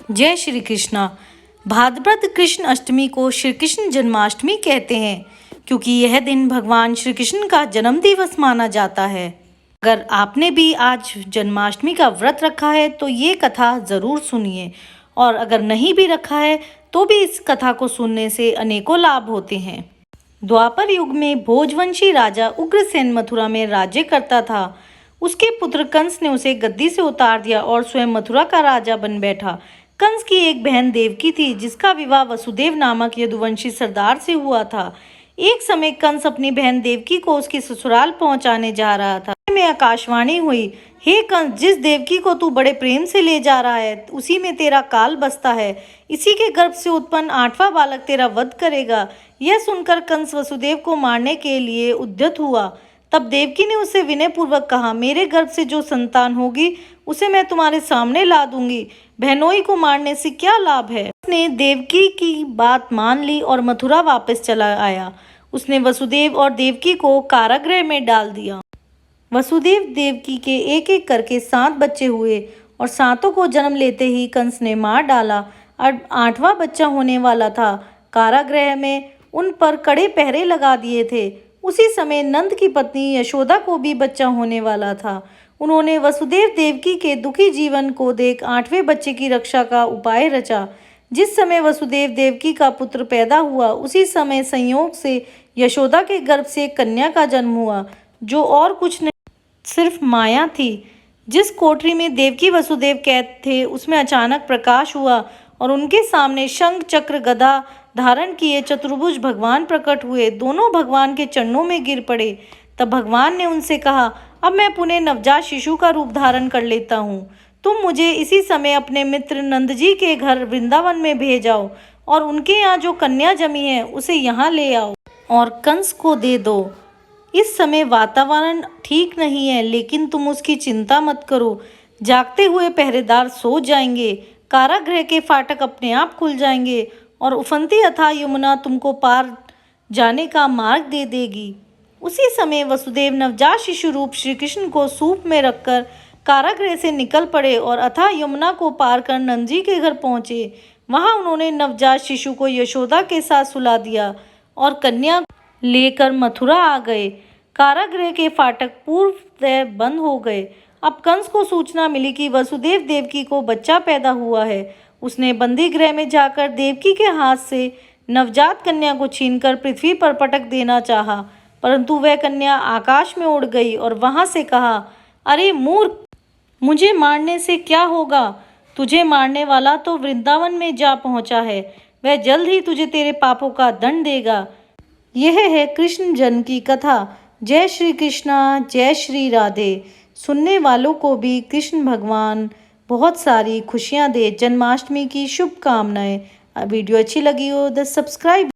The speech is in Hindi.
जय श्री कृष्णा। भाद्रपद कृष्ण अष्टमी को श्री कृष्ण जन्माष्टमी कहते हैं क्योंकि यह दिन भगवान श्री कृष्ण का जन्म दिवस माना जाता है। अगर आपने भी आज जन्माष्टमी का व्रत रखा है तो ये कथा ज़रूर सुनिए, और अगर नहीं भी रखा है तो भी इस कथा को सुनने से अनेकों लाभ होते हैं। द्वापर युग में भोजवंशी राजा उग्रसेन मथुरा में राज्य करता था। उसके पुत्र कंस ने उसे गद्दी से उतार दिया और स्वयं मथुरा का राजा बन बैठा। कंस की एक बहन देवकी थी जिसका विवाह वसुदेव नामक यदुवंशी सरदार से हुआ था। एक समय कंस अपनी बहन देवकी को उसकी ससुराल पहुंचाने जा रहा था। में आकाशवाणी हुई, हे कंस, जिस देवकी को तू बड़े प्रेम से ले जा रहा है उसी में तेरा काल बसता है। इसी के गर्भ से उत्पन्न 8वां बालक तेरा वध करेगा। यह सुनकर कंस वसुदेव को मारने के लिए उद्यत हुआ। तब देवकी ने उससे विनय पूर्वक कहा, मेरे गर्भ से जो संतान होगी उसे मैं तुम्हारे सामने ला दूंगी। बहनोई को मारने से क्या लाभ है। उसने देवकी की बात मान ली और मथुरा वापस चला आया। उसने वसुदेव और देवकी को कारागृह में डाल दिया। वसुदेव देवकी के एक एक करके 7 बच्चे हुए और 7 को जन्म लेते ही कंस ने मार डाला। अब 8वां बच्चा होने वाला था। कारागृह में उन पर कड़े पहरे लगा दिए थे। उसी समय नंद की पत्नी यशोदा को भी बच्चा होने वाला था। उन्होंने वसुदेव देवकी के दुखी जीवन को देख 8वें बच्चे की रक्षा का उपाय रचा। जिस समय वसुदेव देवकी का पुत्र पैदा हुआ उसी समय संयोग से यशोदा के गर्भ से एक कन्या का जन्म हुआ, जो और कुछ नहीं सिर्फ माया थी। जिस कोठरी में देवकी वसुदेव कैद थे उसमें अचानक प्रकाश हुआ और उनके सामने शंख चक्र गदा धारण किए चतुर्भुज भगवान प्रकट हुए। दोनों भगवान के चरणों में गिर पड़े। तब भगवान ने उनसे कहा, अब मैं पुनः नवजात शिशु का रूप धारण कर लेता हूँ। तुम मुझे इसी समय अपने मित्र नंद जी के घर वृंदावन में भेजाओ और उनके यहाँ जो कन्या जमी है उसे यहाँ ले आओ और कंस को दे दो। इस समय वातावरण ठीक नहीं है, लेकिन तुम उसकी चिंता मत करो। जागते हुए पहरेदार सो जाएंगे, कारागृह के फाटक अपने आप खुल जाएंगे और उफनती अथाह यमुना तुमको पार जाने का मार्ग दे देगी। उसी समय वसुदेव नवजात शिशु रूप श्री कृष्ण को सूप में रखकर कारागृह से निकल पड़े और अथाह यमुना को पार कर नंद जी के घर पहुँचे। वहाँ उन्होंने नवजात शिशु को यशोदा के साथ सुला दिया और कन्या लेकर मथुरा आ गए। कारागृह के फाटक पूर्वतः बंद हो गए। अब कंस को सूचना मिली कि वसुदेव देवकी को बच्चा पैदा हुआ है। उसने बंदी गृह में जाकर देवकी के हाथ से नवजात कन्या को छीनकर पृथ्वी पर पटक देना चाहा, परंतु वह कन्या आकाश में उड़ गई और वहां से कहा, अरे मूर्ख, मुझे मारने से क्या होगा। तुझे मारने वाला तो वृंदावन में जा पहुंचा है। वह जल्द ही तुझे तेरे पापों का दंड देगा। यह है कृष्ण जन्म की कथा। जय श्री कृष्णा, जय श्री राधे। सुनने वालों को भी कृष्ण भगवान बहुत सारी खुशियाँ दे। जन्माष्टमी की शुभकामनाएं। वीडियो अच्छी लगी हो तो सब्सक्राइब